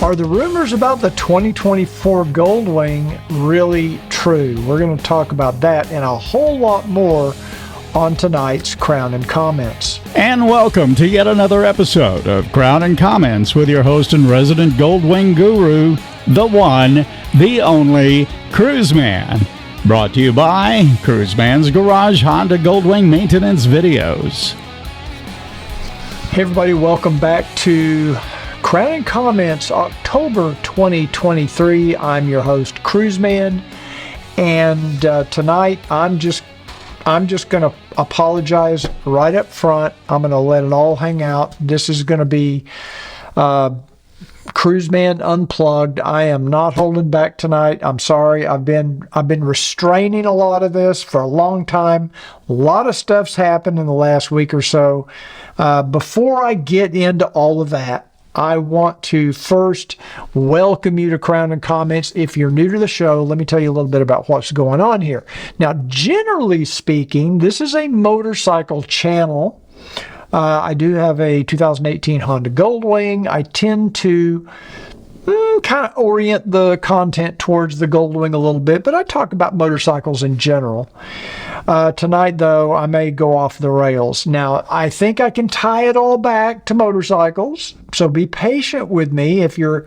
Are the rumors about the 2024 Goldwing really true? We're going to talk about that and a whole lot more on tonight's Crown and Comments. And welcome to yet another episode of Crown and Comments with your host and resident Goldwing guru, the one, the only, Cruiseman. Brought to you by Cruiseman's Garage Honda Goldwing Maintenance Videos. Hey everybody, welcome back to Crown and Comments, October 2023. I'm your host, Cruiseman, and tonight I'm just going to apologize right up front. I'm going to let it all hang out. This is going to be Cruiseman Unplugged. I am not holding back tonight. I'm sorry. I've been restraining a lot of this for a long time. A lot of stuff's happened in the last week or so. Before I get into all of that, I want to first welcome you to Crown and Comments. If you're new to the show, let me tell you a little bit about what's going on here. Now, generally speaking, this is a motorcycle channel. I do have a 2018 Honda Goldwing. I tend to kind of orient the content towards the Goldwing a little bit, but I talk about motorcycles in general. Tonight, though, I may go off the rails. Now, I think I can tie it all back to motorcycles, so be patient with me. If you're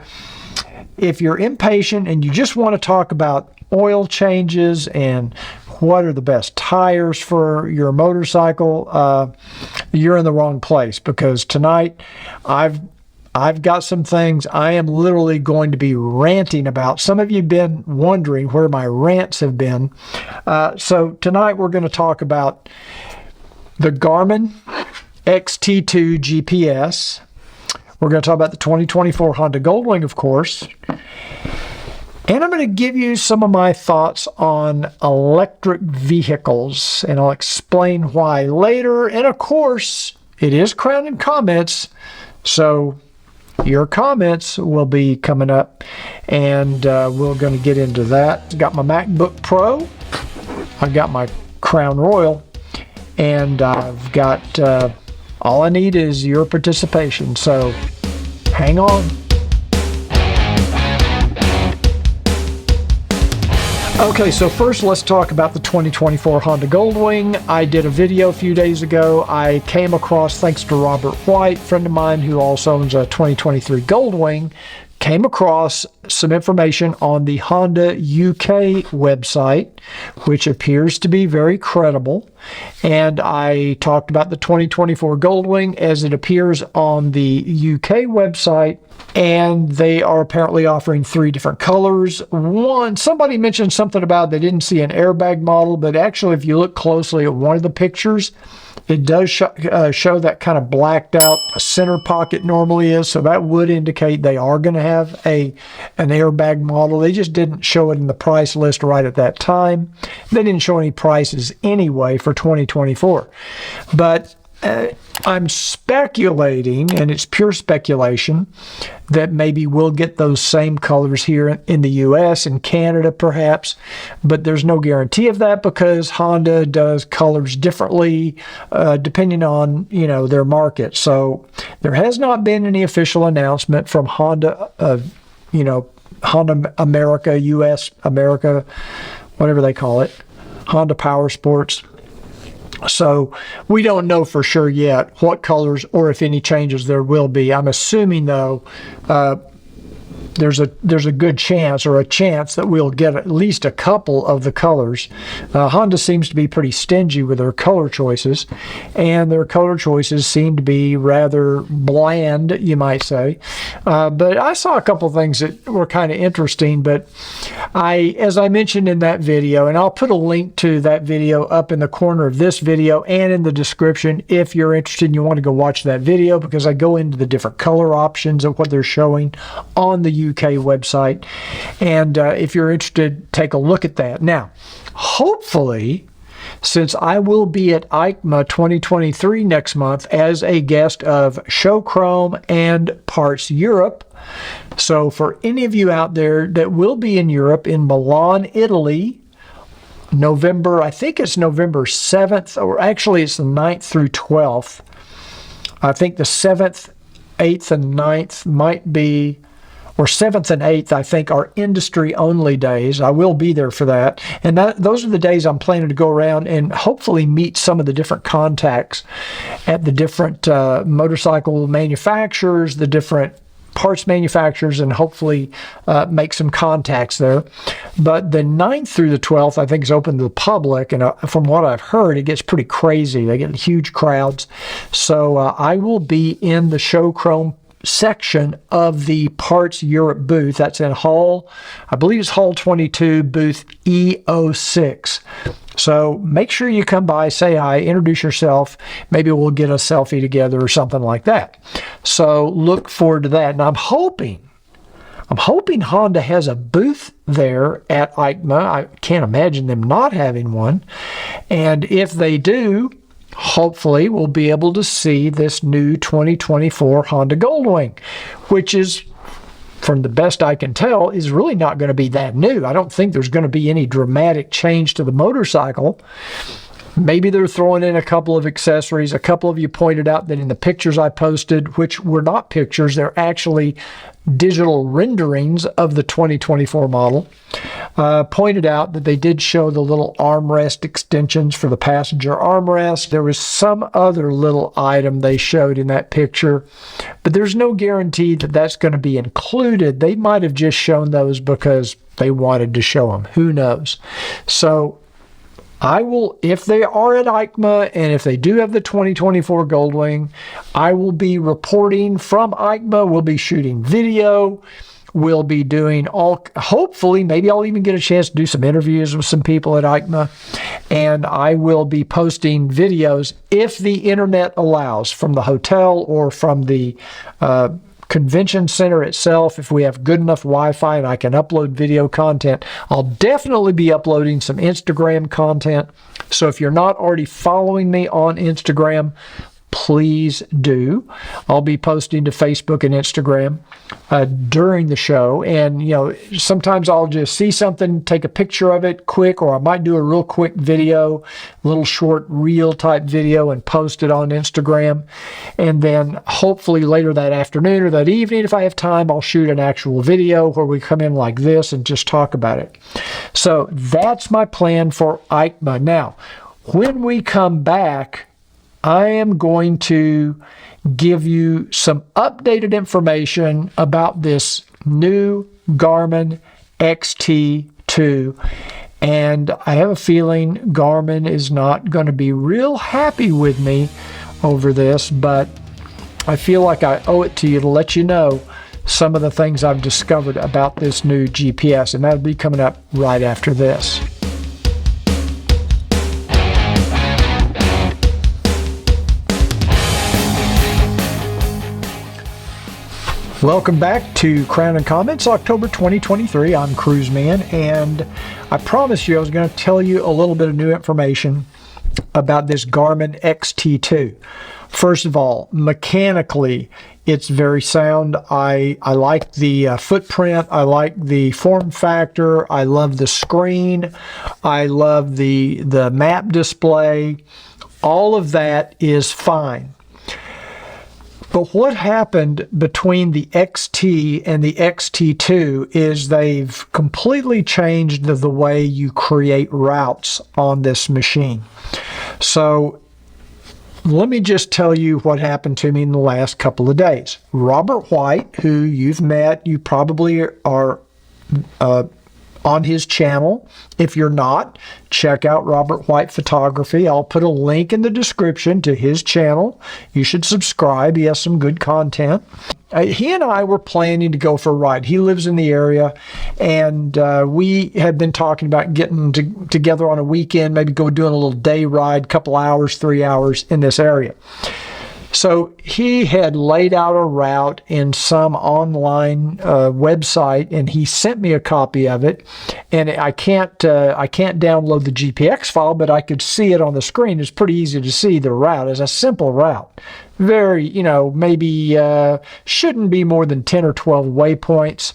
impatient and you just want to talk about oil changes and what are the best tires for your motorcycle, you're in the wrong place, because tonight I've got some things I am literally going to be ranting about. Some of you have been wondering where my rants have been. So tonight we're going to talk about the Garmin XT2 GPS. We're going to talk about the 2024 Honda Goldwing, of course. And I'm going to give you some of my thoughts on electric vehicles, and I'll explain why later. And of course, it is Crown and Comments, so your comments will be coming up, and we're going to get into that. I've got my MacBook Pro, I've got my Crown Royal, and I've got all I need is your participation, so hang on. Okay, so first let's talk about the 2024 Honda Goldwing. I did a video a few days ago. I came across, thanks to Robert White, friend of mine who also owns a 2023 Goldwing, came across some information on the Honda UK website, which appears to be very credible. And I talked about the 2024 Goldwing as it appears on the UK website. And they are apparently offering 3 different colors. One, somebody mentioned something about they didn't see an airbag model, but actually if you look closely at one of the pictures, it does show that kind of blacked out center pocket normally is, so that would indicate they are going to have an airbag model. They just didn't show it in the price list right at that time. They didn't show any prices anyway for 2024. But I'm speculating, and it's pure speculation, that maybe we'll get those same colors here in the US and Canada perhaps, but there's no guarantee of that because Honda does colors differently depending on, their market. So there has not been any official announcement from Honda, Honda America, US America, whatever they call it, Honda Power Sports. So we don't know for sure yet what colors or if any changes there will be. I'm assuming, though, there's a good chance or a chance that we'll get at least a couple of the colors. Honda seems to be pretty stingy with their color choices, and their color choices seem to be rather bland, you might say. But I saw a couple things that were kind of interesting, but as I mentioned in that video, and I'll put a link to that video up in the corner of this video and in the description if you're interested and you want to go watch that video, because I go into the different color options of what they're showing on the UK website, and if you're interested, take a look at that. Now, hopefully, since I will be at EICMA 2023 next month as a guest of Show Chrome and Parts Europe, so for any of you out there that will be in Europe, in Milan, Italy, I think it's November 7th, or actually it's the 9th through 12th. I think the 7th, 8th, and 9th might be or 7th and 8th, I think, are industry-only days. I will be there for that. And those are the days I'm planning to go around and hopefully meet some of the different contacts at the different motorcycle manufacturers, the different parts manufacturers, and hopefully make some contacts there. But the 9th through the 12th, I think, is open to the public, and from what I've heard, it gets pretty crazy. They get huge crowds. So I will be in the show chrome section of the Parts Europe booth. That's in Hall, I believe it's Hall 22, booth E06. So make sure you come by, say hi, introduce yourself. Maybe we'll get a selfie together or something like that. So look forward to that. And I'm hoping Honda has a booth there at EICMA. I can't imagine them not having one. And if they do, hopefully we'll be able to see this new 2024 Honda Goldwing, which is, from the best I can tell, is really not going to be that new. I don't think there's going to be any dramatic change to the motorcycle. Maybe they're throwing in a couple of accessories. A couple of you pointed out that in the pictures I posted, which were not pictures, they're actually digital renderings of the 2024 model, pointed out that they did show the little armrest extensions for the passenger armrest. There was some other little item they showed in that picture, but there's no guarantee that that's going to be included. They might have just shown those because they wanted to show them. Who knows? So I will, if they are at EICMA and if they do have the 2024 Goldwing, I will be reporting from EICMA. We'll be shooting video. We'll be doing hopefully, maybe I'll even get a chance to do some interviews with some people at EICMA. And I will be posting videos if the internet allows, from the hotel or from the convention center itself. If we have good enough Wi-Fi and I can upload video content, I'll definitely be uploading some Instagram content. So if you're not already following me on Instagram, please do. I'll be posting to Facebook and Instagram during the show. And, you know, sometimes I'll just see something, take a picture of it quick, or I might do a real quick video, little short reel type video, and post it on Instagram. And then hopefully later that afternoon or that evening, if I have time, I'll shoot an actual video where we come in like this and just talk about it. So that's my plan for EICMA. Now, when we come back, I am going to give you some updated information about this new Garmin XT2. And I have a feeling Garmin is not going to be real happy with me over this, but I feel like I owe it to you to let you know some of the things I've discovered about this new GPS, and that'll be coming up right after this. Welcome back to Crown and Comments, October 2023. I'm Cruiseman, and I promised you I was going to tell you a little bit of new information about this Garmin XT2. First of all, mechanically, it's very sound. I like the footprint. I like the form factor. I love the screen. I love the map display. All of that is fine. But what happened between the XT and the XT2 is they've completely changed the way you create routes on this machine. So let me just tell you what happened to me in the last couple of days. Robert White, who you've met, you probably are on his channel. If you're not, check out Robert White Photography. I'll put a link in the description to his channel. You should subscribe. He has some good content. He and I were planning to go for a ride. He lives in the area, and we had been talking about getting together on a weekend, maybe doing a little day ride, couple hours, 3 hours in this area. So he had laid out a route in some online website, and he sent me a copy of it. And I can't download the GPX file, but I could see it on the screen. It's pretty easy to see the route. It's a simple route. Very, maybe shouldn't be more than 10 or 12 waypoints.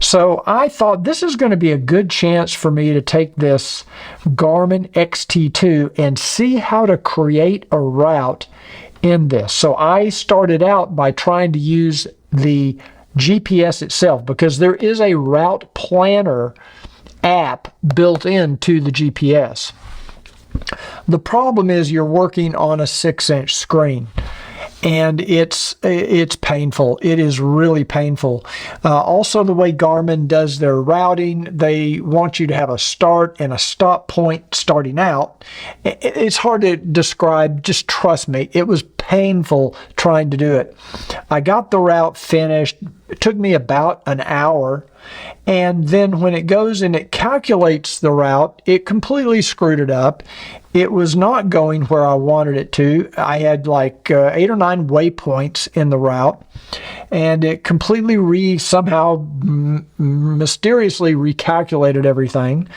So I thought this is going to be a good chance for me to take this Garmin XT2 and see how to create a route in this. So I started out by trying to use the GPS itself, because there is a route planner app built into the GPS. The problem is you're working on a 6-inch screen, and it's painful. It is really painful. Also, the way Garmin does their routing, they want you to have a start and a stop point starting out. It's hard to describe. Just trust me. It was painful trying to do it. I got the route finished. It took me about an hour. And then when it goes and it calculates the route, it completely screwed it up. It was not going where I wanted it to. I had like 8 or 9 waypoints in the route, and it completely somehow mysteriously recalculated everything.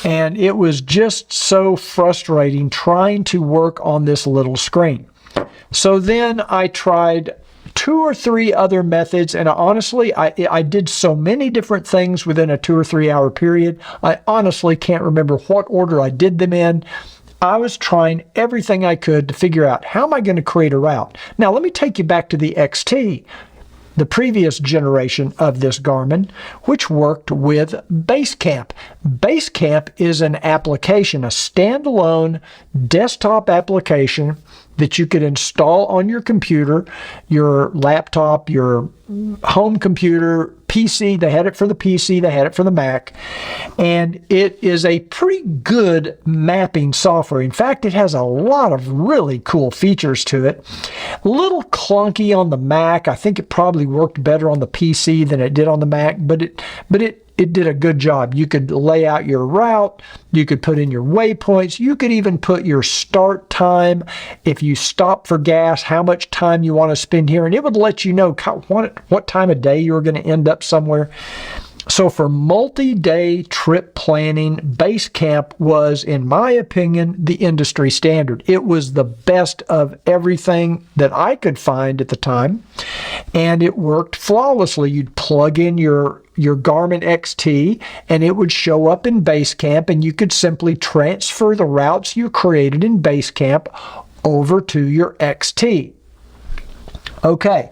And it was just so frustrating trying to work on this little screen. So then I tried 2 or 3 other methods, and honestly, I did so many different things within a 2 or 3 hour period. I honestly can't remember what order I did them in. I was trying everything I could to figure out, how am I going to create a route? Now, let me take you back to the XT, the previous generation of this Garmin, which worked with Basecamp. Basecamp is an application, a standalone desktop application that you could install on your computer, your laptop, your home computer, PC. They had it for the PC, they had it for the Mac, and it is a pretty good mapping software. In fact, it has a lot of really cool features to it. A little clunky on the Mac. I think it probably worked better on the PC than it did on the Mac, but it did a good job. You could lay out your route, you could put in your waypoints, you could even put your start time, if you stop for gas, how much time you want to spend here, and it would let you know what time of day you were going to end up somewhere. So for multi-day trip planning, Basecamp was, in my opinion, the industry standard. It was the best of everything that I could find at the time, and it worked flawlessly. You'd plug in your Garmin XT, and it would show up in Basecamp, and you could simply transfer the routes you created in Basecamp over to your XT. Okay,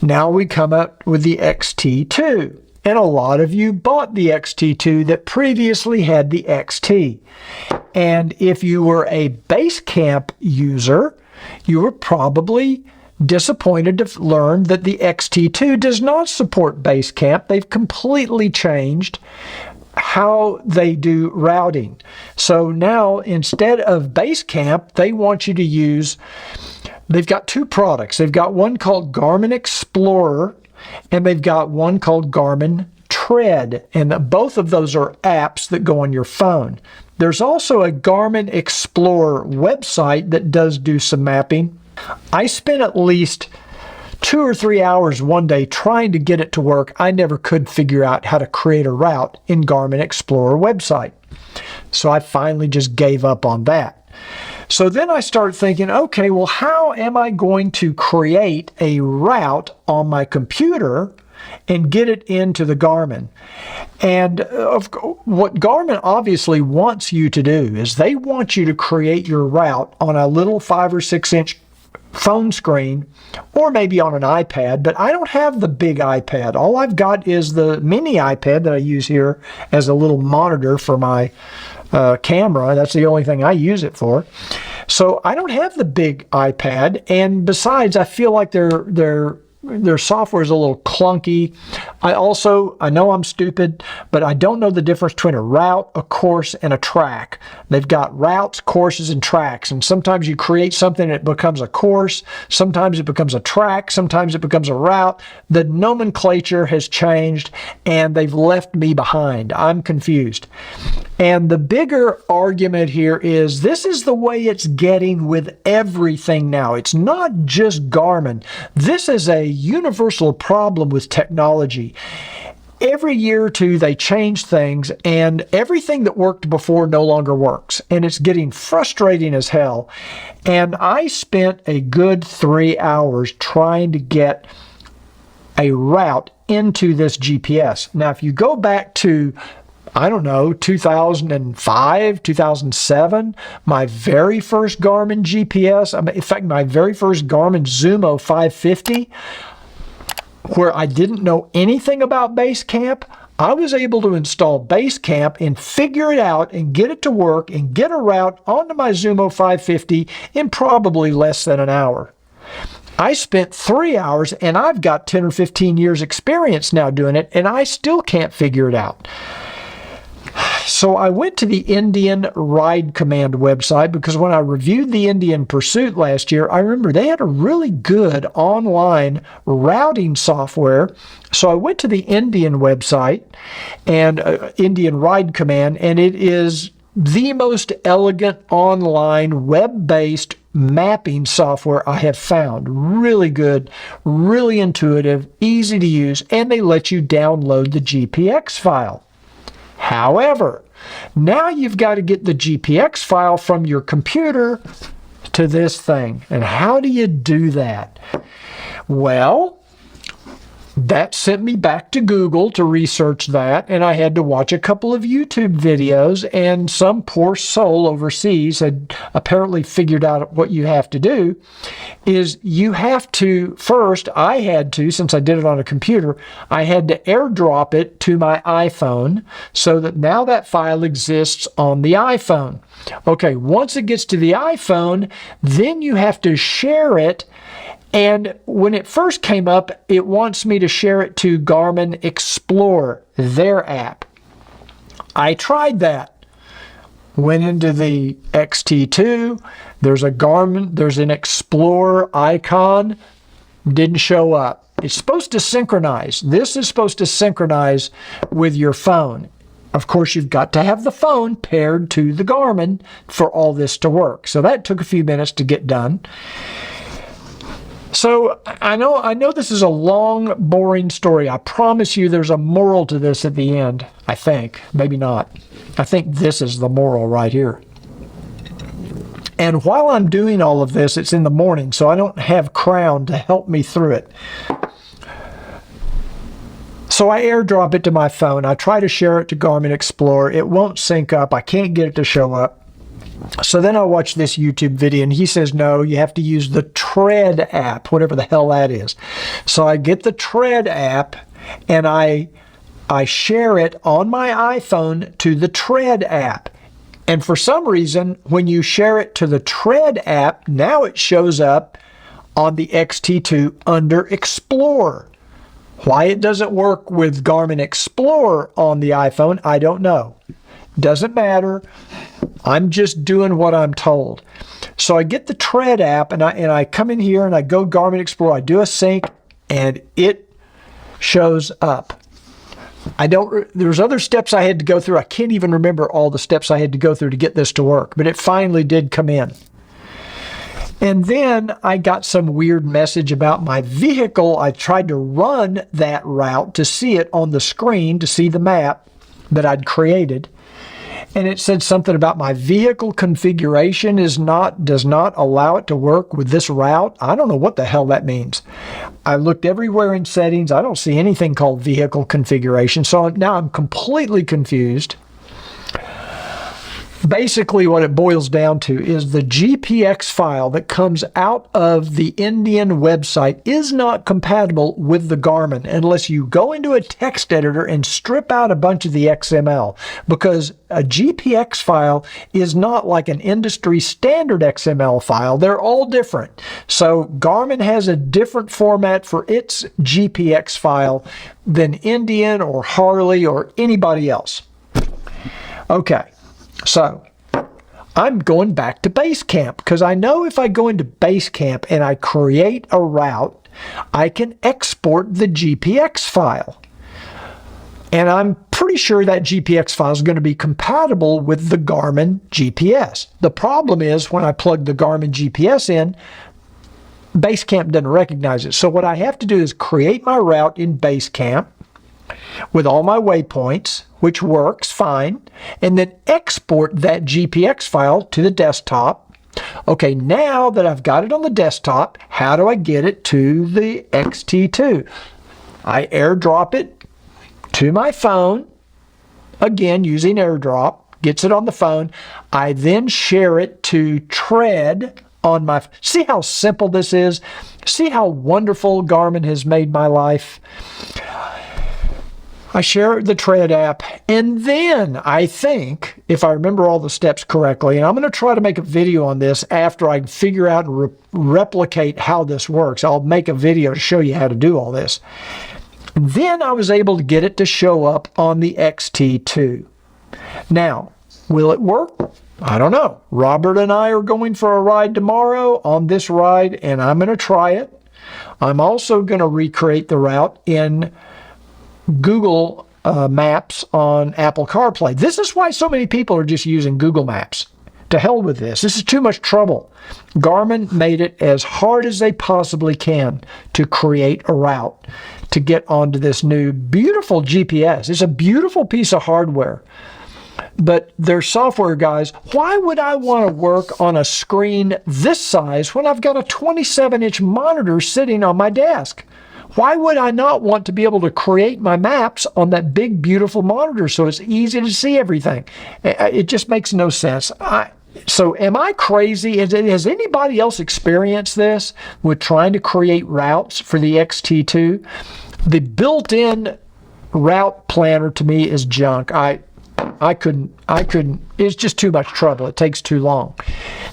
now we come up with the XT2. And a lot of you bought the XT2 that previously had the XT. And if you were a Basecamp user, you were probably disappointed to learn that the XT2 does not support Basecamp. They've completely changed how they do routing. So now, instead of Basecamp, they want you to use, they've got 2 products. They've got one called Garmin Explorer, and they've got one called Garmin Tread, and both of those are apps that go on your phone. There's also a Garmin Explorer website that does do some mapping. I spent at least 2 or 3 hours one day trying to get it to work. I never could figure out how to create a route in Garmin Explorer website. So I finally just gave up on that. So then I started thinking, okay, well, how am I going to create a route on my computer and get it into the Garmin? And what Garmin obviously wants you to do is they want you to create your route on a little 5 or 6 inch phone screen, or maybe on an iPad, but I don't have the big iPad. All I've got is the mini iPad that I use here as a little monitor for my camera. That's the only thing I use it for. So I don't have the big iPad, and besides, I feel like their software is a little clunky. I know I'm stupid, but I don't know the difference between a route, a course, and a track. They've got routes, courses, and tracks, and sometimes you create something and it becomes a course, sometimes it becomes a track, sometimes it becomes a route. The nomenclature has changed, and they've left me behind. I'm confused. And the bigger argument here is this is the way it's getting with everything now. It's not just Garmin. This is a universal problem with technology. Every year or two, they change things, and everything that worked before no longer works. And it's getting frustrating as hell. And I spent a good 3 hours trying to get a route into this GPS. Now, if you go back to 2005, 2007, my very first Garmin GPS, in fact, my very first Garmin Zumo 550, where I didn't know anything about Basecamp, I was able to install Basecamp and figure it out and get it to work and get a route onto my Zumo 550 in probably less than an hour. I spent 3 hours, and I've got 10 or 15 years experience now doing it, and I still can't figure it out. So I went to the Indian Ride Command website because when I reviewed the Indian Pursuit last year, I remember they had a really good online routing software. So I went to the Indian website and Indian Ride Command, and it is the most elegant online web-based mapping software I have found. Really good, really intuitive, easy to use, and they let you download the GPX file. However, now you've got to get the GPX file from your computer to this thing. And how do you do that? Well, that sent me back to Google to research that, and I had to watch a couple of YouTube videos, and some poor soul overseas had apparently figured out what you have to do. Is you have to, first, I had to, since I did it on a computer, I had to airdrop it to my iPhone so that now that file exists on the iPhone. Okay, once it gets to the iPhone, then you have to share it. And when it first came up, it wants me to share it to Garmin Explorer, their app. I tried that. Went into the XT2. There's an Explorer icon. Didn't show up. It's supposed to synchronize. This is supposed to synchronize with your phone. Of course, you've got to have the phone paired to the Garmin for all this to work. So that took a few minutes to get done. So I know this is a long, boring story. I promise you there's a moral to this at the end. I think. Maybe not. I think this is the moral right here. And while I'm doing all of this, it's in the morning, so I don't have Crown to help me through it. So I airdrop it to my phone. I try to share it to Garmin Explorer. It won't sync up. I can't get it to show up. So then I watch this YouTube video, and he says, no, you have to use the Tread app, whatever the hell that is. So I get the Tread app, and I share it on my iPhone to the Tread app. And for some reason, when you share it to the Tread app, now it shows up on the XT2 under Explorer. Why it doesn't work with Garmin Explorer on the iPhone, I don't know. Doesn't matter. I'm just doing what I'm told. So I get the Tread app, and I come in here and I go Garmin Explorer. I do a sync, and it shows up. There's other steps I had to go through. I can't even remember all the steps I had to go through to get this to work, but it finally did come in. And then I got some weird message about my vehicle. I tried to run that route to see it on the screen, to see the map that I'd created. And it said something about my vehicle configuration does not allow it to work with this route. I don't know what the hell that means. I looked everywhere in settings. I don't see anything called vehicle configuration. So now I'm completely confused. Basically, what it boils down to is the GPX file that comes out of the Indian website is not compatible with the Garmin unless you go into a text editor and strip out a bunch of the XML, because a GPX file is not like an industry standard XML file. They're all different. So Garmin has a different format for its GPX file than Indian or Harley or anybody else. Okay. So I'm going back to Basecamp because I know if I go into Basecamp and I create a route, I can export the GPX file. And I'm pretty sure that GPX file is going to be compatible with the Garmin GPS. The problem is when I plug the Garmin GPS in, Basecamp doesn't recognize it. So what I have to do is create my route in Basecamp with all my waypoints, which works fine, and then export that GPX file to the desktop. Okay, now that I've got it on the desktop, how do I get it to the XT2? I airdrop it to my phone, again using airdrop, gets it on the phone. I then share it to Tread on my... See how simple this is? See how wonderful Garmin has made my life? I share the Tread app, and then I think, if I remember all the steps correctly, and I'm going to try to make a video on this after I figure out and replicate how this works. I'll make a video to show you how to do all this. And then I was able to get it to show up on the XT2. Now, will it work? I don't know. Robert and I are going for a ride tomorrow on this ride, and I'm going to try it. I'm also going to recreate the route in Google Maps on Apple CarPlay. This is why so many people are just using Google Maps. To hell with this. This is too much trouble. Garmin made it as hard as they possibly can to create a route to get onto this new beautiful GPS. It's a beautiful piece of hardware. But their software guys, why would I want to work on a screen this size when I've got a 27-inch monitor sitting on my desk? Why would I not want to be able to create my maps on that big, beautiful monitor so it's easy to see everything? It just makes no sense. So am I crazy? Has anybody else experienced this with trying to create routes for the XT2? The built-in route planner to me is junk. I couldn't, it's just too much trouble. It takes too long.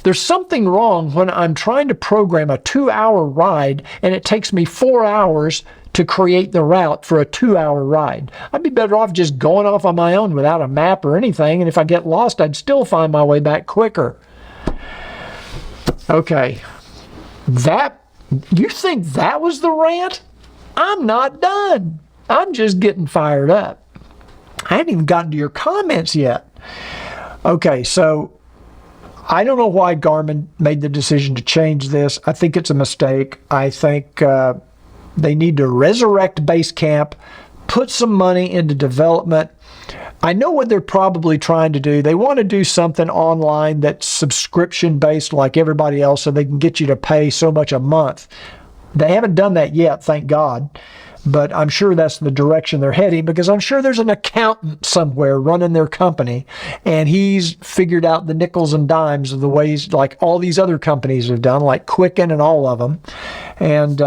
There's something wrong when I'm trying to program a 2-hour ride and it takes me 4 hours to create the route for a 2-hour ride. I'd be better off just going off on my own without a map or anything, and if I get lost, I'd still find my way back quicker. Okay, you think that was the rant? I'm not done. I'm just getting fired up. I hadn't even gotten to your comments yet. Okay, so I don't know why Garmin made the decision to change this. I think it's a mistake. I think they need to resurrect Basecamp, put some money into development. I know what they're probably trying to do. They want to do something online that's subscription-based like everybody else so they can get you to pay so much a month. They haven't done that yet, thank God. But I'm sure that's the direction they're heading, because I'm sure there's an accountant somewhere running their company, and he's figured out the nickels and dimes of the ways like all these other companies have done, like Quicken and all of them. And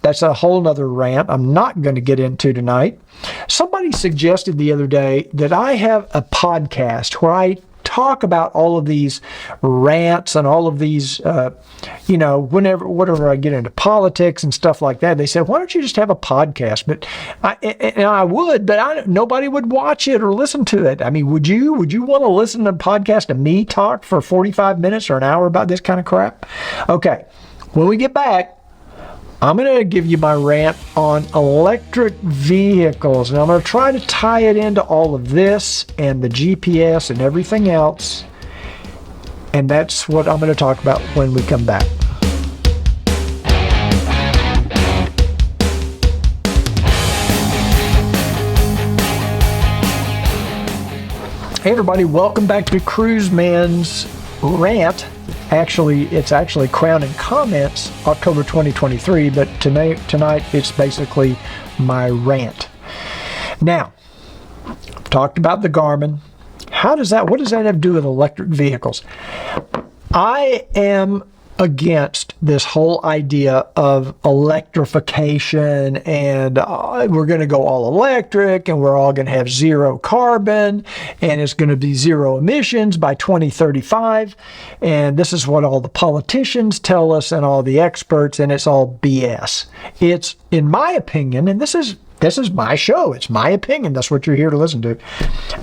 that's a whole nother rant I'm not going to get into tonight. Somebody suggested the other day that I have a podcast where I talk about all of these rants and all of these, whenever I get into politics and stuff like that, they said, why don't you just have a podcast? But I would, but nobody would watch it or listen to it. I mean, would you want to listen to a podcast of me talk for 45 minutes or an hour about this kind of crap? Okay, when we get back, I'm going to give you my rant on electric vehicles, and I'm going to try to tie it into all of this and the GPS and everything else, and that's what I'm going to talk about when we come back. Hey everybody, welcome back to Cruiseman's Rant. It's actually Crown and Comments, October 2023, but tonight it's basically my rant. Now, I've talked about the Garmin. What does that have to do with electric vehicles? I am against this whole idea of electrification and we're going to go all electric and we're all going to have zero carbon and it's going to be zero emissions by 2035, and this is what all the politicians tell us and all the experts, and it's all BS. It's, in my opinion, and this is my show. It's my opinion. That's what you're here to listen to.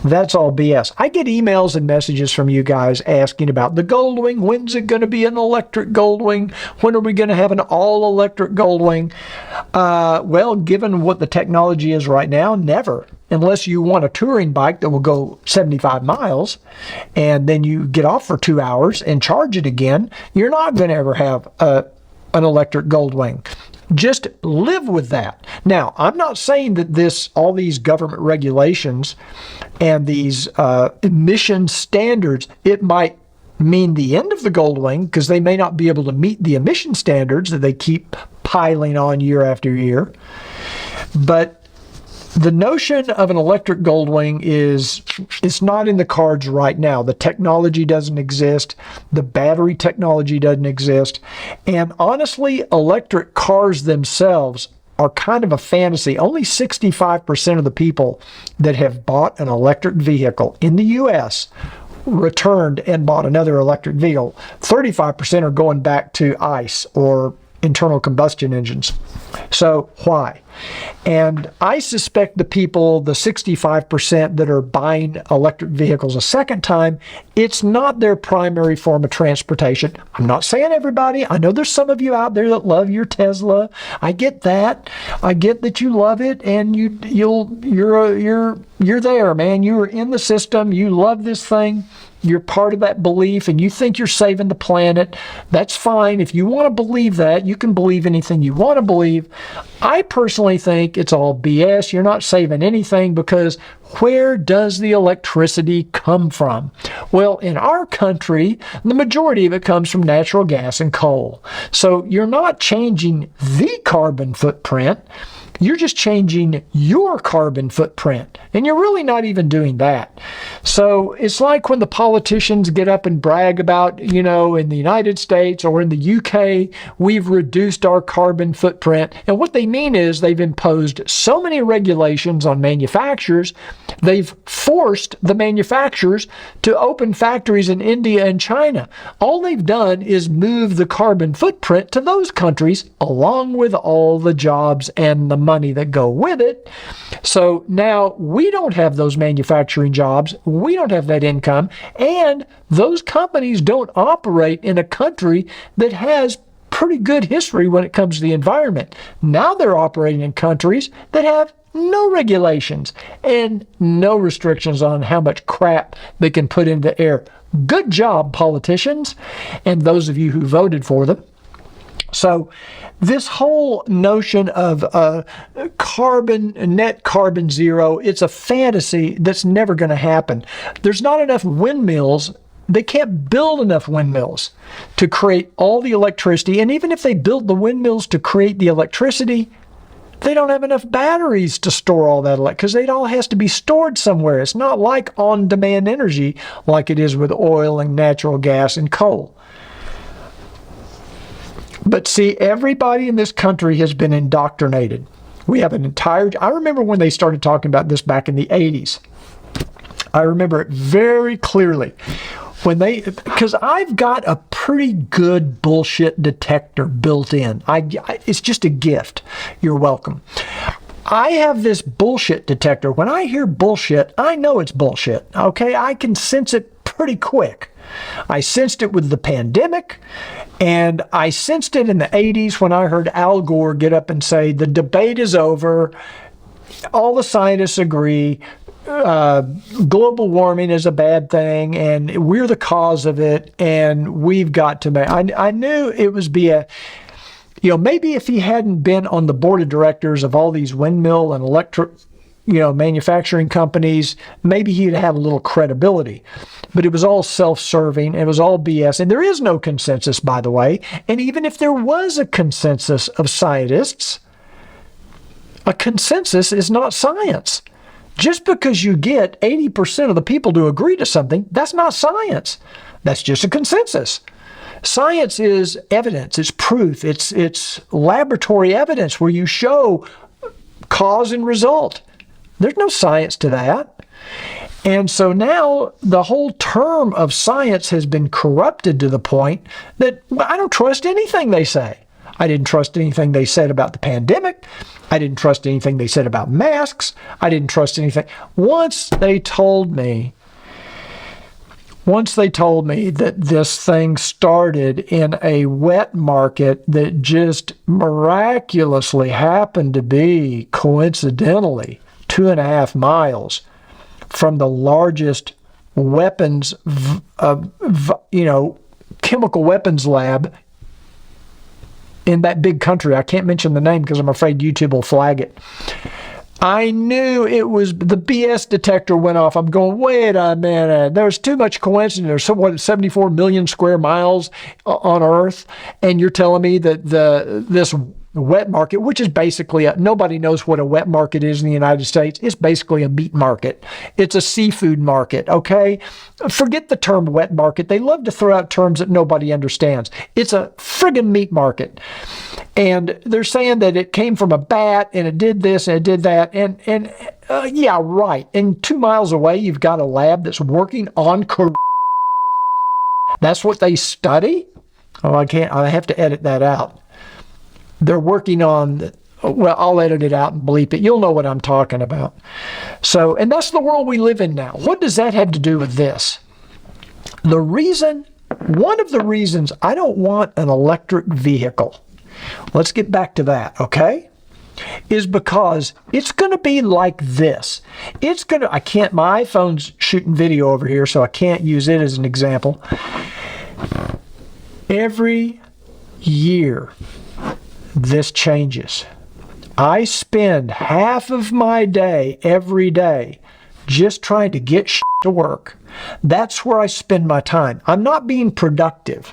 That's all BS. I get emails and messages from you guys asking about the Goldwing. When's it going to be an electric Goldwing? When are we going to have an all-electric Goldwing? Well, given what the technology is right now, never. Unless you want a touring bike that will go 75 miles and then you get off for 2 hours and charge it again, you're not going to ever have an electric Goldwing. Just live with that. Now, I'm not saying that all these government regulations and these emission standards, it might mean the end of the Goldwing, because they may not be able to meet the emission standards that they keep piling on year after year. But The notion of an electric Goldwing it's not in the cards right now. The technology doesn't exist. The battery technology doesn't exist. And honestly, electric cars themselves are kind of a fantasy. Only 65% of the people that have bought an electric vehicle in the U.S. returned and bought another electric vehicle. 35% are going back to ICE or internal combustion engines. So why? And I suspect the people, the 65% that are buying electric vehicles a second time, it's not their primary form of transportation. I'm not saying everybody. I know there's some of you out there that love your Tesla. I get that. I get that you love it, and you're there, man. You're in the system. You love this thing. You're part of that belief, and you think you're saving the planet. That's fine. If you want to believe that, you can believe anything you want to believe. I personally think it's all BS. You're not saving anything, because where does the electricity come from? Well, in our country, the majority of it comes from natural gas and coal. So you're not changing the carbon footprint. You're just changing your carbon footprint, and you're really not even doing that. So it's like when the politicians get up and brag about, in the United States or in the UK, we've reduced our carbon footprint. And what they mean is they've imposed so many regulations on manufacturers, they've forced the manufacturers to open factories in India and China. All they've done is move the carbon footprint to those countries, along with all the jobs and the money that go with it. So now we don't have those manufacturing jobs, we don't have that income, and those companies don't operate in a country that has pretty good history when it comes to the environment. Now they're operating in countries that have no regulations and no restrictions on how much crap they can put into the air. Good job, politicians, and those of you who voted for them. So this whole notion of net carbon zero, it's a fantasy that's never going to happen. There's not enough windmills. They can't build enough windmills to create all the electricity. And even if they build the windmills to create the electricity, they don't have enough batteries to store all that electricity, because it all has to be stored somewhere. It's not like on-demand energy like it is with oil and natural gas and coal. But see, everybody in this country has been indoctrinated. We have I remember when they started talking about this back in the 80s. I remember it very clearly. Because I've got a pretty good bullshit detector built in. It's just a gift. You're welcome. I have this bullshit detector. When I hear bullshit, I know it's bullshit. Okay? I can sense it pretty quick. I sensed it with the pandemic, and I sensed it in the 80s when I heard Al Gore get up and say, the debate is over, all the scientists agree, global warming is a bad thing, and we're the cause of it, and we've got to make... I knew it was maybe if he hadn't been on the board of directors of all these windmill and electric manufacturing companies, maybe he'd have a little credibility. But it was all self-serving. It was all BS. And there is no consensus, by the way. And even if there was a consensus of scientists, a consensus is not science. Just because you get 80% of the people to agree to something, that's not science. That's just a consensus. Science is evidence. It's proof. It's laboratory evidence where you show cause and result. There's no science to that. And so now the whole term of science has been corrupted to the point that I don't trust anything they say. I didn't trust anything they said about the pandemic. I didn't trust anything they said about masks. I didn't trust anything. Once they told me that this thing started in a wet market that just miraculously happened to be, coincidentally, 2.5 miles from the largest weapons, chemical weapons lab in that big country. I can't mention the name because I'm afraid YouTube will flag it. I knew it was, the BS detector went off. I'm going, wait a minute. There's too much coincidence. There's 74 million square miles on Earth, and you're telling me that this the wet market, which is basically nobody knows what a wet market is in the United States. It's basically a meat market. It's a seafood market, okay? Forget the term wet market. They love to throw out terms that nobody understands. It's a friggin' meat market. And they're saying that it came from a bat and it did this and it did that. And yeah, right. And 2 miles away, you've got a lab that's working on coronavirus. That's what they study? Oh, I have to edit that out. They're working on, well, I'll edit it out and bleep it. You'll know what I'm talking about. So, and that's the world we live in now. What does that have to do with this? One of the reasons I don't want an electric vehicle, let's get back to that, okay? Is because it's going to be like this. My iPhone's shooting video over here, so I can't use it as an example. Every year, this changes. I spend half of my day every day just trying to get shit to work. That's where I spend my time. I'm not being productive.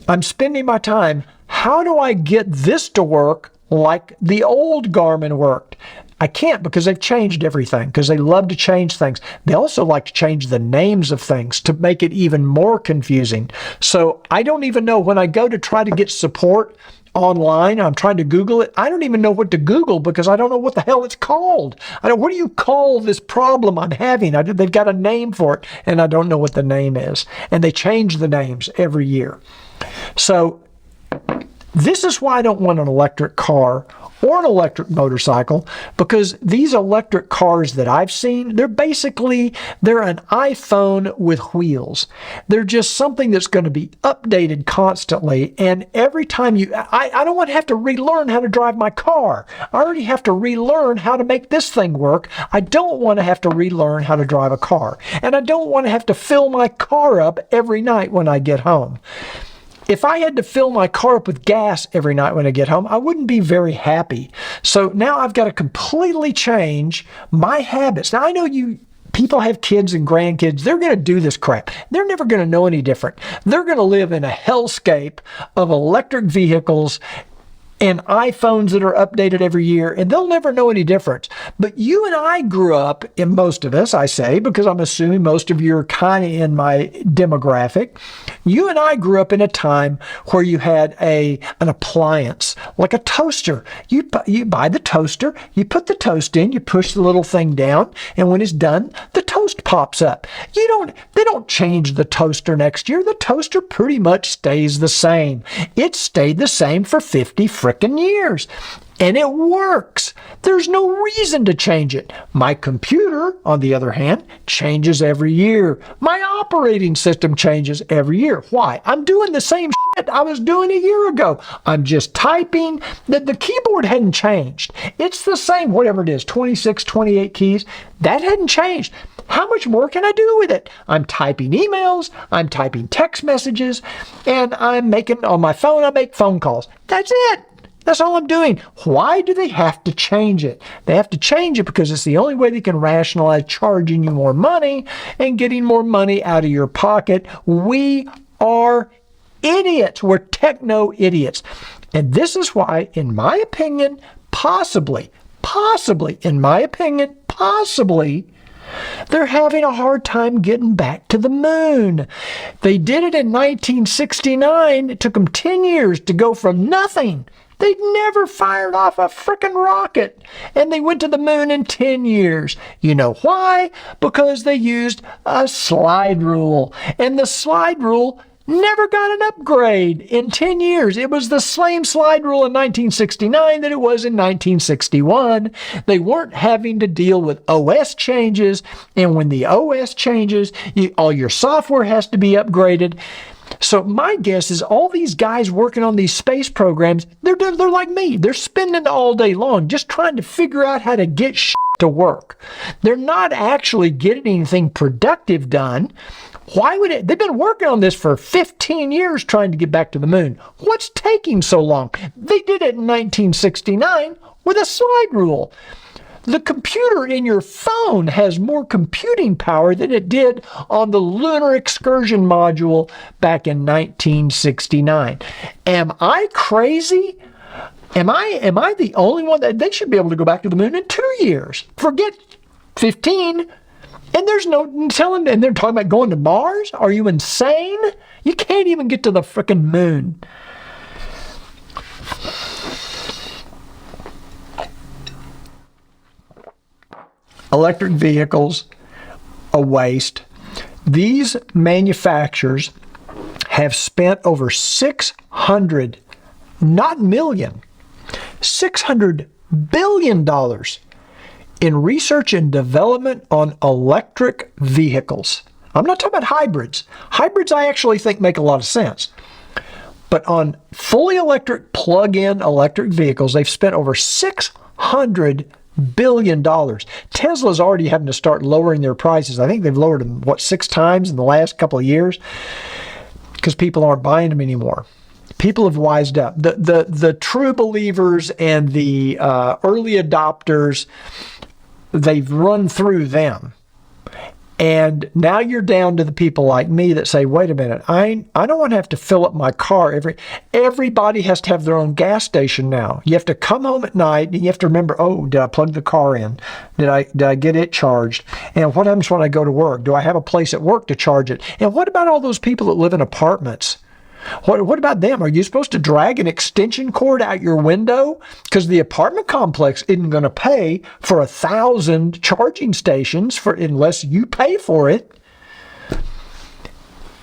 I'm spending my time, how do I get this to work like the old Garmin worked? I can't, because they've changed everything, because they love to change things. They also like to change the names of things to make it even more confusing. So I don't even know, when I go to try to get support online, I'm trying to Google it, I don't even know what to Google, because I don't know what the hell it's called. What do you call this problem I'm having? They've got a name for it, and I don't know what the name is. And they change the names every year. So this is why I don't want an electric car or an electric motorcycle, because these electric cars that I've seen, they're an iPhone with wheels. They're just something that's going to be updated constantly. And every time I don't want to have to relearn how to drive my car. I already have to relearn how to make this thing work. I don't want to have to relearn how to drive a car. And I don't want to have to fill my car up every night when I get home. If I had to fill my car up with gas every night when I get home, I wouldn't be very happy. So now I've got to completely change my habits. Now, I know people have kids and grandkids. They're going to do this crap. They're never going to know any different. They're going to live in a hellscape of electric vehicles and iPhones that are updated every year, and they'll never know any difference. But you and I grew up, and most of us, I say, because I'm assuming most of you are kind of in my demographic, you and I grew up in a time where you had an appliance, like a toaster. You buy the toaster, you put the toast in, you push the little thing down, and when it's done, the toast pops up. They don't change the toaster next year. The toaster pretty much stays the same. It stayed the same for 50 frickin' years. And it works. There's no reason to change it. My computer, on the other hand, changes every year. My operating system changes every year. Why? I'm doing the same shit I was doing a year ago. I'm just typing. The keyboard hadn't changed. It's the same, whatever it is, 26, 28 keys. That hadn't changed. How much more can I do with it? I'm typing emails, I'm typing text messages, and on my phone, I make phone calls. That's it. That's all I'm doing. Why do they have to change it? They have to change it because it's the only way they can rationalize charging you more money and getting more money out of your pocket. We are idiots. We're techno idiots. And this is why, in my opinion, possibly, in my opinion, they're having a hard time getting back to the moon. They did it in 1969. It took them 10 years to go from nothing. They'd never fired off a frickin' rocket, and they went to the moon in 10 years. You know why? Because they used a slide rule, and the slide rule never got an upgrade in 10 years. It was the same slide rule in 1969 that it was in 1961. They weren't having to deal with OS changes, and when the OS changes, all your software has to be upgraded. So my guess is all these guys working on these space programs, they're like me. They're spending all day long just trying to figure out how to get shit to work. They're not actually getting anything productive done. Why would it? They've been working on this for 15 years trying to get back to the moon. What's taking so long? They did it in 1969 with a slide rule. The computer in your phone has more computing power than it did on the Lunar Excursion module back in 1969. Am I crazy? Am I the only one that they should be able to go back to the moon in 2 years? Forget 15. And there's no telling, and they're talking about going to Mars? Are you insane? You can't even get to the frickin' moon. Electric vehicles, a waste. These manufacturers have spent over 600, not million, $600 billion in research and development on electric vehicles. I'm not talking about hybrids. Hybrids I actually think make a lot of sense. But on fully electric, plug-in electric vehicles, they've spent over $600 billion. Tesla's already having to start lowering their prices. I think they've lowered them, 6 times in the last couple of years because people aren't buying them anymore. People have wised up. The true believers and the early adopters, they've run through them. And now you're down to the people like me that say, wait a minute, I don't want to have to fill up my car. Everybody has to have their own gas station now. You have to come home at night and you have to remember, oh, did I plug the car in? Did I get it charged? And what happens when I go to work? Do I have a place at work to charge it? And what about all those people that live in apartments? What about them? Are you supposed to drag an extension cord out your window? Because the apartment complex isn't going to pay for 1,000 charging stations unless you pay for it.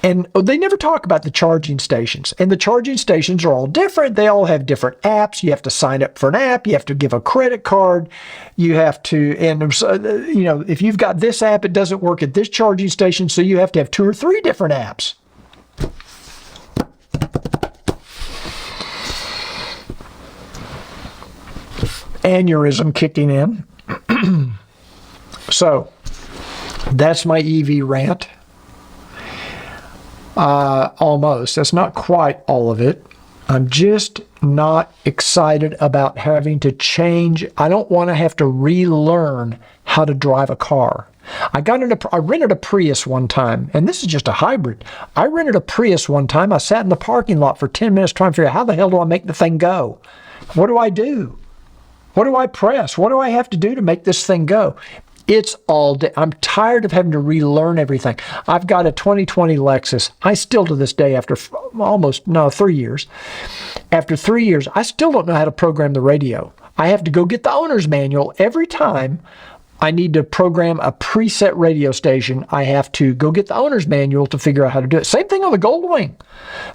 And they never talk about the charging stations. And the charging stations are all different. They all have different apps. You have to sign up for an app. You have to give a credit card. You have to, and if you've got this app, it doesn't work at this charging station. So you have to have 2 or 3 different apps. Aneurysm kicking in. So that's my EV rant. Almost. That's not quite all of it. I'm just not excited about having to change. I don't want to have to relearn how to drive a car. I rented a Prius one time, and this is just a hybrid. I rented a Prius one time. I sat in the parking lot for 10 minutes trying to figure out how the hell do I make the thing go? What do I do? What do I press? What do I have to do to make this thing go? It's all day. I'm tired of having to relearn everything. I've got a 2020 Lexus. I still to this day, after 3 years, after 3 years, I still don't know how to program the radio. I have to go get the owner's manual every time I need to program a preset radio station. I have to go get the owner's manual to figure out how to do it. Same thing on the Goldwing.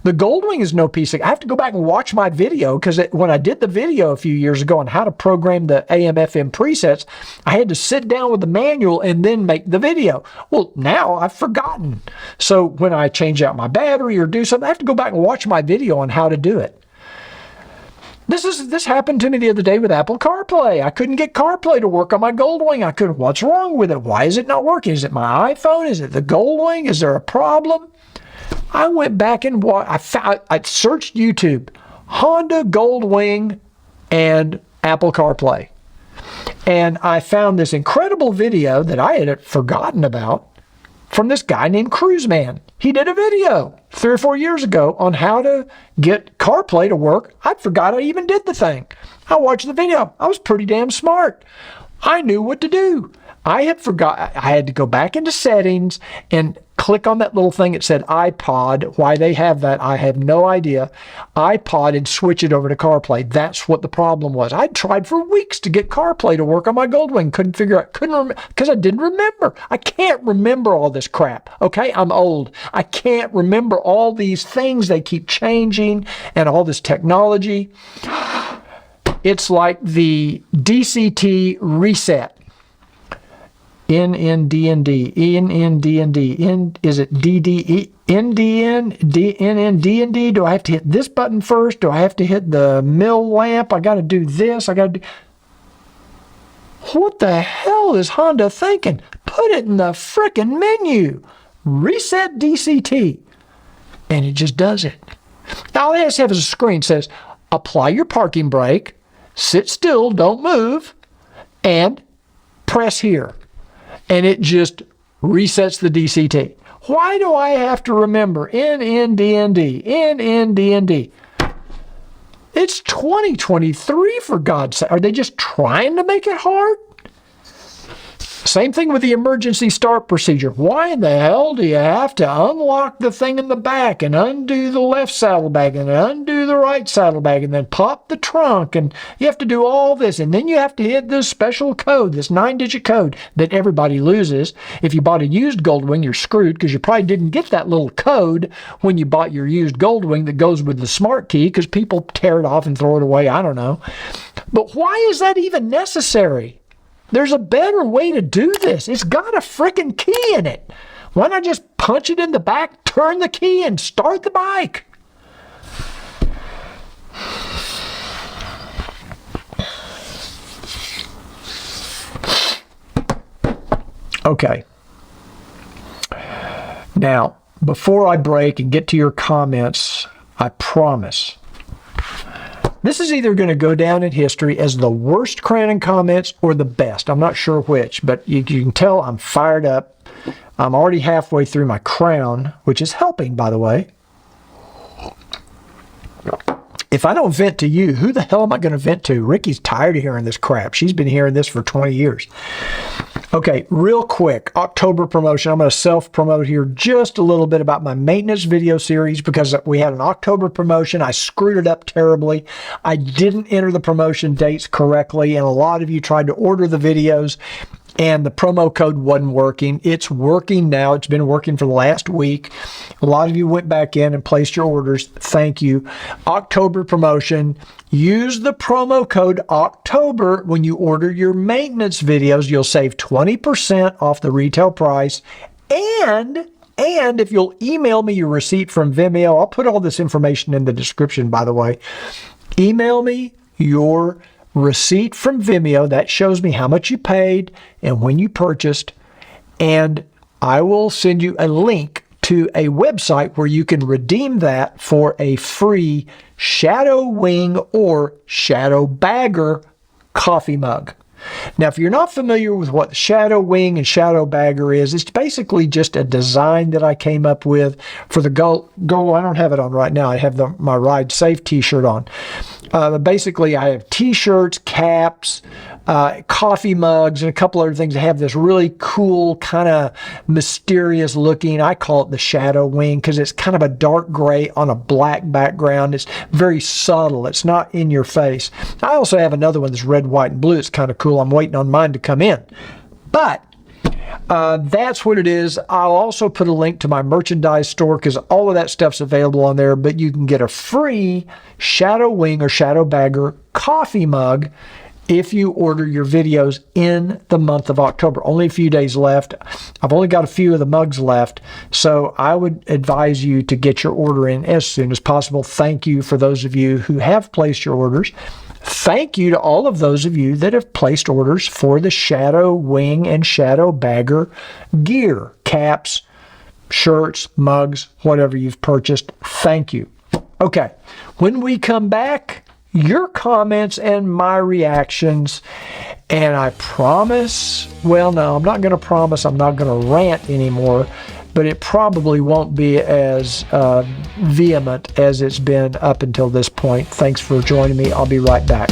The Goldwing is no piece of... I have to go back and watch my video because when I did the video a few years ago on how to program the AM/FM presets, I had to sit down with the manual and then make the video. Well, now I've forgotten. So when I change out my battery or do something, I have to go back and watch my video on how to do it. This happened to me the other day with Apple CarPlay. I couldn't get CarPlay to work on my Goldwing. What's wrong with it? Why is it not working? Is it my iPhone? Is it the Goldwing? Is there a problem? I went back and I searched YouTube, Honda Goldwing and Apple CarPlay. And I found this incredible video that I had forgotten about from this guy named Cruiseman. He did a video 3 or 4 years ago on how to get CarPlay to work. I forgot I even did the thing. I watched the video. I was pretty damn smart. I knew what to do. I had to go back into settings and click on that little thing that said iPod. Why they have that, I have no idea. iPod, and switch it over to CarPlay. That's what the problem was. I tried for weeks to get CarPlay to work on my Goldwing. Couldn't remember because I didn't remember. I can't remember all this crap. Okay, I'm old. I can't remember all these things. They keep changing and all this technology. It's like the DCT reset. NNDND, NNDND, is it DDE, NDN, NNDND? Do I have to hit this button first? Do I have to hit the mill lamp? I got to do this. What the hell is Honda thinking? Put it in the frickin' menu. Reset DCT. And it just does it. Now all it has to have is a screen that says, apply your parking brake, sit still, don't move, and press here. And it just resets the DCT. Why do I have to remember NNDND, NNDND? It's 2023, for God's sake. Are they just trying to make it hard? Same thing with the emergency start procedure. Why in the hell do you have to unlock the thing in the back and undo the left saddlebag and undo the right saddlebag and then pop the trunk, and you have to do all this, and then you have to hit this special code, this 9-digit code that everybody loses. If you bought a used Goldwing, you're screwed because you probably didn't get that little code when you bought your used Goldwing that goes with the smart key because people tear it off and throw it away. I don't know. But why is that even necessary? There's a better way to do this. It's got a frickin' key in it. Why not just punch it in the back, turn the key, and start the bike? Okay. Now, before I break and get to your comments, I promise this is either going to go down in history as the worst Crown comments or the best. I'm not sure which, but you can tell I'm fired up. I'm already halfway through my Crown, which is helping, by the way. If I don't vent to you, who the hell am I going to vent to? Ricky's tired of hearing this crap. She's been hearing this for 20 years. Okay, real quick, October promotion. I'm going to self-promote here just a little bit about my maintenance video series because we had an October promotion. I screwed it up terribly. I didn't enter the promotion dates correctly, and a lot of you tried to order the videos, and the promo code wasn't working. It's working now. It's been working for the last week. A lot of you went back in and placed your orders. Thank you. October promotion. Use the promo code October when you order your maintenance videos. You'll save 20% off the retail price. And if you'll email me your receipt from Vimeo, I'll put all this information in the description, by the way. Email me your receipt from Vimeo. That shows me how much you paid and when you purchased, and I will send you a link to a website where you can redeem that for a free Shadow Wing or Shadow Bagger coffee mug. Now, if you're not familiar with what Shadow Wing and Shadow Bagger is, it's basically just a design that I came up with for the Go. I don't have it on right now. I have my Ride Safe t-shirt on. Basically, I have t-shirts, caps, coffee mugs, and a couple other things that have this really cool, kind of mysterious looking, I call it the Shadow Wing because it's kind of a dark gray on a black background. It's very subtle. It's not in your face. I also have another one that's red, white, and blue. It's kind of cool. I'm waiting on mine to come in. But that's what it is. I'll also put a link to my merchandise store because all of that stuff's available on there, but you can get a free Shadow Wing or Shadow Bagger coffee mug if you order your videos in the month of October. Only a few days left. I've only got a few of the mugs left, so I would advise you to get your order in as soon as possible. Thank you for those of you who have placed your orders. Thank you to all of those of you that have placed orders for the Shadow Wing and Shadow Bagger gear, caps, shirts, mugs, whatever you've purchased. Thank you. Okay, when we come back, your comments and my reactions, and I promise, well, no, I'm not going to promise I'm not going to rant anymore, but it probably won't be as vehement as it's been up until this point. Thanks for joining me. I'll be right back.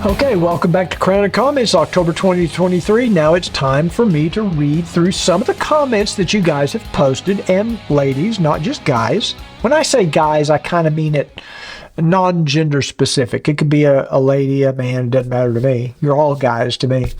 Okay, welcome back to Crown and Comments, October 2023. Now it's time for me to read through some of the comments that you guys have posted, and ladies, not just guys. When I say guys, I kind of mean it non-gender specific. It could be a lady, a man, it doesn't matter to me. You're all guys to me.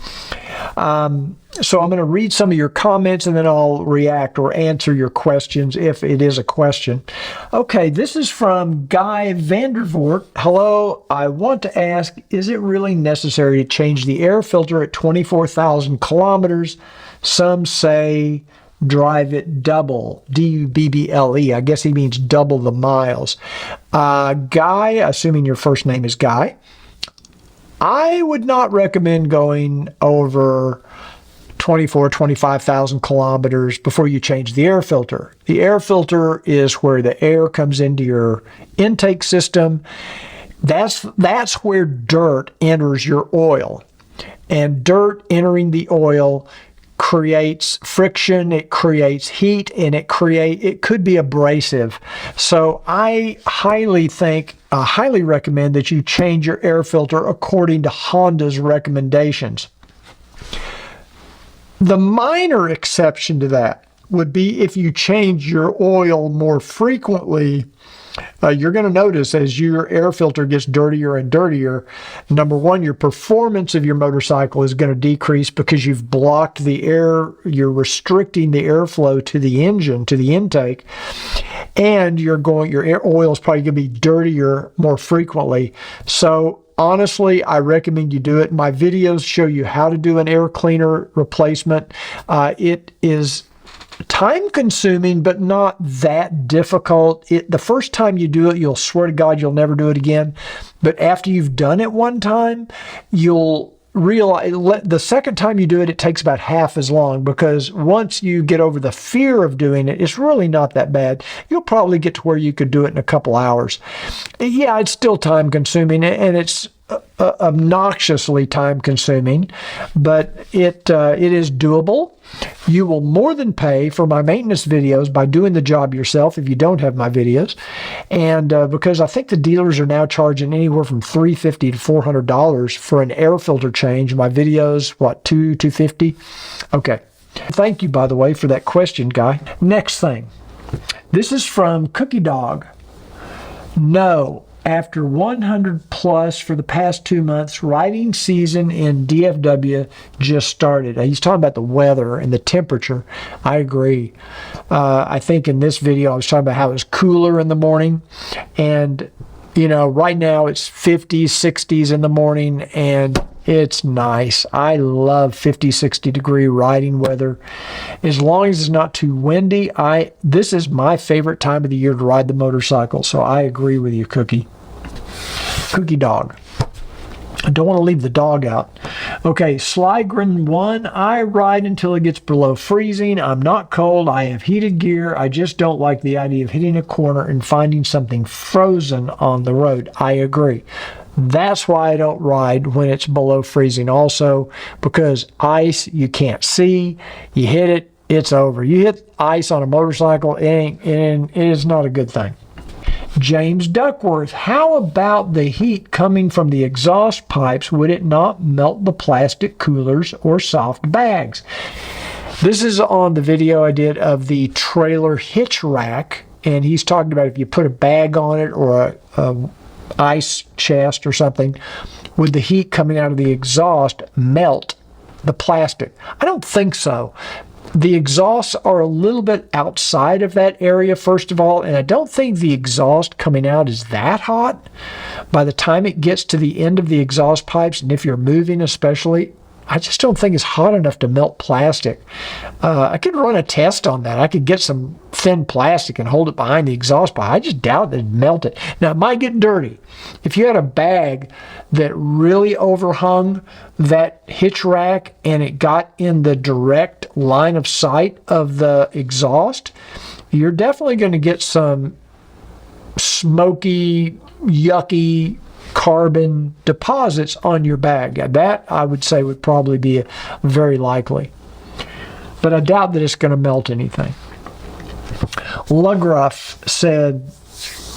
So I'm going to read some of your comments and then I'll react or answer your questions if it is a question. Okay, this is from Guy Vandervoort. Hello, I want to ask, is it really necessary to change the air filter at 24,000 kilometers? Some say drive it double, D-U-B-B-L-E. I guess he means double the miles. Guy, assuming your first name is Guy, I would not recommend going over 25,000 kilometers before you change the air filter. The air filter is where the air comes into your intake system. That's where dirt enters your oil. And dirt entering the oil creates friction, it creates heat, and it could be abrasive. So I highly recommend that you change your air filter according to Honda's recommendations. The minor exception to that would be if you change your oil more frequently. You're going to notice as your air filter gets dirtier and dirtier, number one, your performance of your motorcycle is going to decrease because you've blocked the air, you're restricting the airflow to the engine, to the intake, and your air oil is probably going to be dirtier more frequently. So honestly, I recommend you do it. My videos show you how to do an air cleaner replacement. It is time consuming, but not that difficult. The first time you do it, you'll swear to God you'll never do it again. But after you've done it one time, you'll realize the second time you do it, it takes about half as long, because once you get over the fear of doing it, it's really not that bad. You'll probably get to where you could do it in a couple hours. Yeah, it's still time consuming, and it's obnoxiously time consuming, but it is doable. You will more than pay for my maintenance videos by doing the job yourself if you don't have my videos. And because I think the dealers are now charging anywhere from $350 to $400 for an air filter change. My videos, what, $250? Okay. Thank you, by the way, for that question, Guy. Next thing. This is from Cookie Dog. No. After 100 plus for the past 2 months, riding season in DFW just started. He's talking about the weather and the temperature. I agree. I think in this video I was talking about how it was cooler in the morning. And, you know, right now it's 50s, 60s in the morning, and it's nice. I love 50, 60 degree riding weather. As long as it's not too windy, this is my favorite time of the year to ride the motorcycle. So I agree with you, Cookie Dog. I don't want to leave the dog out. Okay, Slygren 1. I ride until it gets below freezing. I'm not cold. I have heated gear. I just don't like the idea of hitting a corner and finding something frozen on the road. I agree. That's why I don't ride when it's below freezing also, because ice, you can't see. You hit it, it's over. You hit ice on a motorcycle, it is not a good thing. James Duckworth, how about the heat coming from the exhaust pipes? Would it not melt the plastic coolers or soft bags? This is on the video I did of the trailer hitch rack, and he's talking about if you put a bag on it or a ice chest or something, would the heat coming out of the exhaust melt the plastic? I don't think so. The exhausts are a little bit outside of that area, first of all, and I don't think the exhaust coming out is that hot. By the time it gets to the end of the exhaust pipes, and if you're moving especially, I just don't think it's hot enough to melt plastic. I could run a test on that. I could get some thin plastic and hold it behind the exhaust pipe. I just doubt it'd melt it. Now, it might get dirty. If you had a bag that really overhung that hitch rack and it got in the direct line of sight of the exhaust, you're definitely going to get some smoky, yucky carbon deposits on your bag. That, I would say, would probably be very likely. But I doubt that it's going to melt anything. Lugruff said,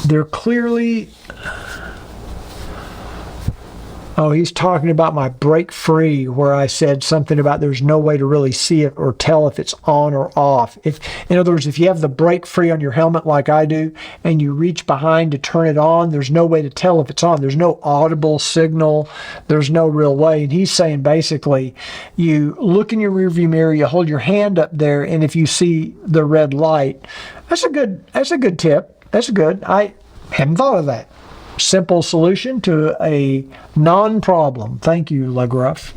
they're clearly... Oh, he's talking about my brake free, where I said something about there's no way to really see it or tell if it's on or off. In other words, if you have the brake free on your helmet like I do, and you reach behind to turn it on, there's no way to tell if it's on. There's no audible signal. There's no real way. And he's saying basically, you look in your rearview mirror, you hold your hand up there, and if you see the red light, that's a good tip. That's good. I hadn't thought of that. Simple solution to a non-problem. Thank you, Legruff.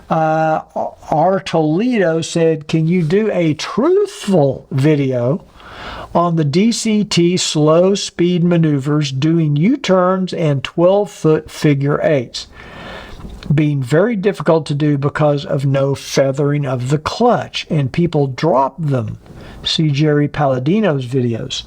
R. Toledo said, can you do a truthful video on the DCT slow speed maneuvers doing U-turns and 12-foot figure eights? Being very difficult to do because of no feathering of the clutch, and people drop them. See Jerry Palladino's videos.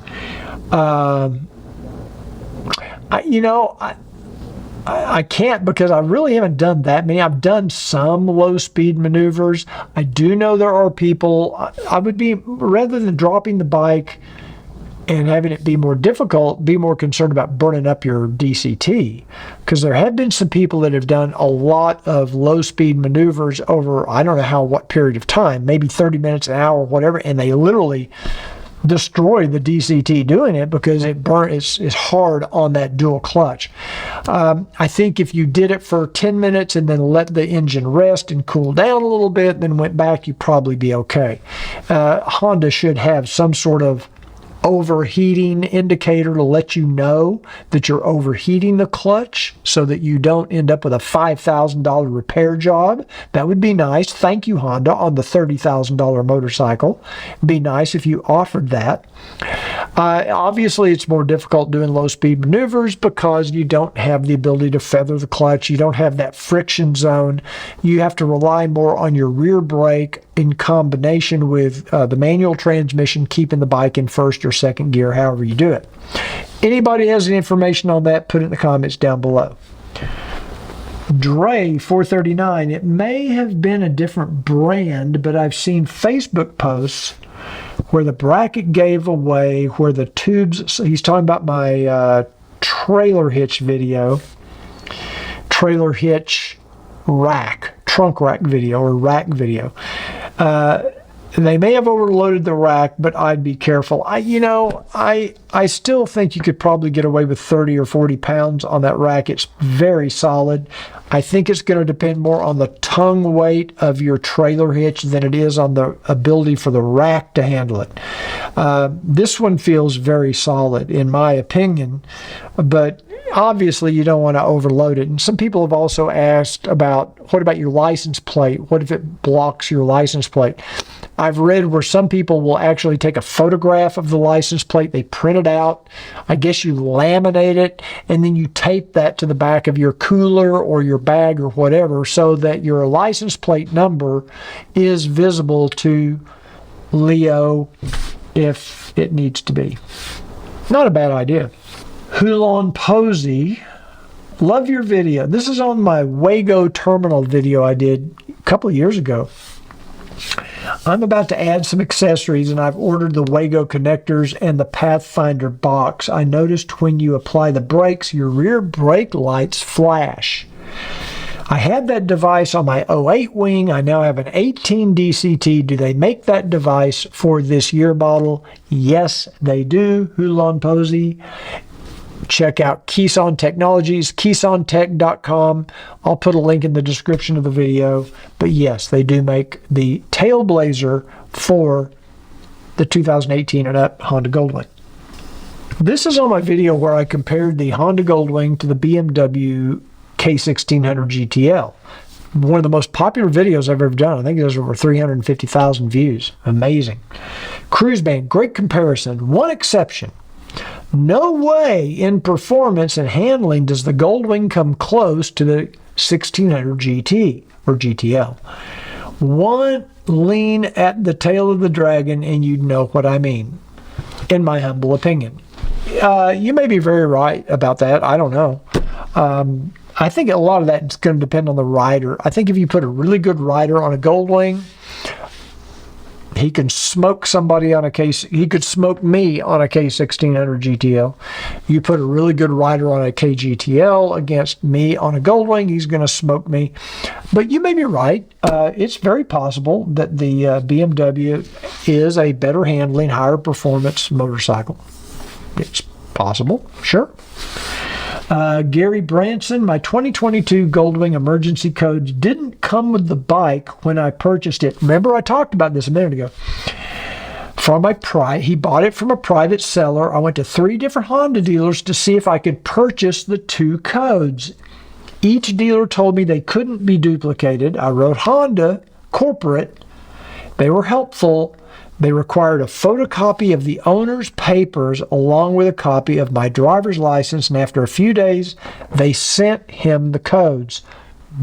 I can't because I really haven't done that many. I've done some low-speed maneuvers. I do know there are people, I would be, rather than dropping the bike and having it be more difficult, be more concerned about burning up your DCT. Because there have been some people that have done a lot of low-speed maneuvers over, I don't know what period of time, maybe 30 minutes, an hour, whatever, and they literally destroy the DCT doing it because it's hard on that dual clutch. I think if you did it for 10 minutes and then let the engine rest and cool down a little bit, then went back, you'd probably be okay. Honda should have some sort of overheating indicator to let you know that you're overheating the clutch so that you don't end up with a $5,000 repair job. That would be nice. Thank you, Honda, on the $30,000 motorcycle. It'd be nice if you offered that. Obviously, it's more difficult doing low-speed maneuvers because you don't have the ability to feather the clutch. You don't have that friction zone. You have to rely more on your rear brake in combination with the manual transmission, keeping the bike in first or second gear, however you do it. Anybody has any information on that, put it in the comments down below. Dre 439, it may have been a different brand, but I've seen Facebook posts where the bracket gave away, where the tubes, so he's talking about my trailer hitch video, trailer hitch rack, trunk rack video, or rack video. They may have overloaded the rack, but I'd be careful. I still think you could probably get away with 30 or 40 pounds on that rack. It's very solid. I think it's going to depend more on the tongue weight of your trailer hitch than it is on the ability for the rack to handle it. This one feels very solid, in my opinion, but obviously you don't want to overload it. And some people have also asked about, what about your license plate? What if it blocks your license plate? I've read where some people will actually take a photograph of the license plate, they print it out, I guess you laminate it, and then you tape that to the back of your cooler or your bag or whatever so that your license plate number is visible to Leo if it needs to be. Not a bad idea. Hulon Posey, love your video. This is on my Wago terminal video I did a couple of years ago. I'm about to add some accessories and I've ordered the Wago connectors and the Pathfinder box. I noticed when you apply the brakes, your rear brake lights flash. I had that device on my 08 wing. I now have an 18 DCT. Do they make that device for this year model? Yes, they do. Hulon Posey. Check out Keeson Technologies, KeesonTech.com. I'll put a link in the description of the video. But yes, they do make the Tailblazer for the 2018 and up Honda Goldwing. This is on my video where I compared the Honda Goldwing to the BMW K1600 GTL. One of the most popular videos I've ever done. I think there's over 350,000 views. Amazing. Cruiseman, great comparison. One exception. No way in performance and handling does the Goldwing come close to the 1600 GT or GTL. One lean at the tail of the dragon and you'd know what I mean, in my humble opinion. You may be very right about that. I don't know. I think a lot of that is going to depend on the rider. I think if you put a really good rider on a Goldwing, he can smoke somebody on a case. He could smoke me on a K1600 GTL. You put a really good rider on a KGTL against me on a Goldwing, he's going to smoke me. But you may be right. It's very possible that the BMW is a better handling, higher performance motorcycle. It's possible, sure. Gary Branson, my 2022 Goldwing emergency codes didn't come with the bike when I purchased it. Remember, I talked about this a minute ago. He bought it from a private seller. I went to 3 different Honda dealers to see if I could purchase the 2 codes. Each dealer told me they couldn't be duplicated. I wrote Honda corporate. They were helpful. They required a photocopy of the owner's papers along with a copy of my driver's license, and after a few days, they sent him the codes.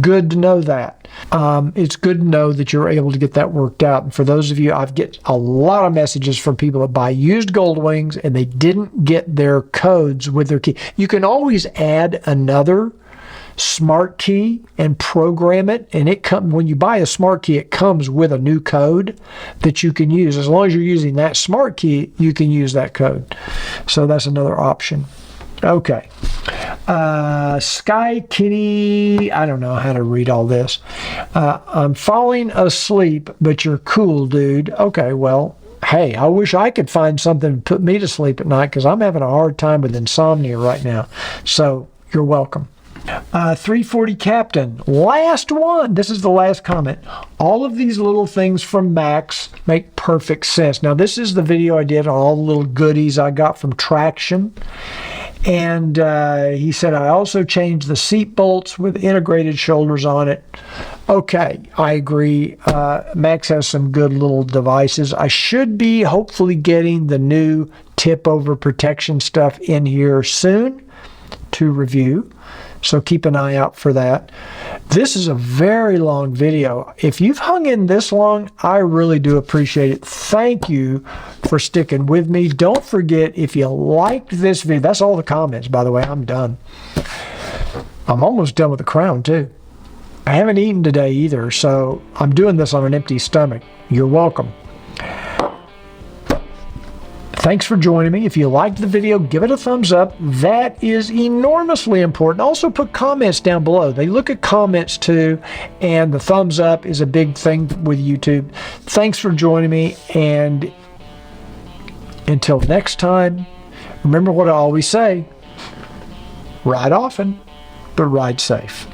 Good to know that. It's good to know that you're able to get that worked out. And for those of you, I've get a lot of messages from people that buy used Goldwings and they didn't get their codes with their key. You can always add another smart key and program it. And when you buy a smart key, it comes with a new code that you can use. As long as you're using that smart key, you can use that code. So that's another option. Okay. Sky Kitty, I don't know how to read all this. I'm falling asleep, but you're cool, dude. Okay, well, hey, I wish I could find something to put me to sleep at night, because I'm having a hard time with insomnia right now. So you're welcome. 340 Captain, last one. This is the last comment. All of these little things from Max make perfect sense. Now, this is the video I did on all the little goodies I got from Traction. And he said, I also changed the seat bolts with integrated shoulders on it. Okay, I agree. Max has some good little devices. I should be hopefully getting the new tip over protection stuff in here soon to review. So keep an eye out for that. This is a very long video. If you've hung in this long, I really do appreciate it. Thank you for sticking with me. Don't forget, if you liked this video, that's all the comments, by the way. I'm done. I'm almost done with the crown, too. I haven't eaten today either, so I'm doing this on an empty stomach. You're welcome. Thanks for joining me. If you liked the video, give it a thumbs up. That is enormously important. Also put comments down below. They look at comments too, and the thumbs up is a big thing with YouTube. Thanks for joining me, and until next time, remember what I always say, ride often, but ride safe.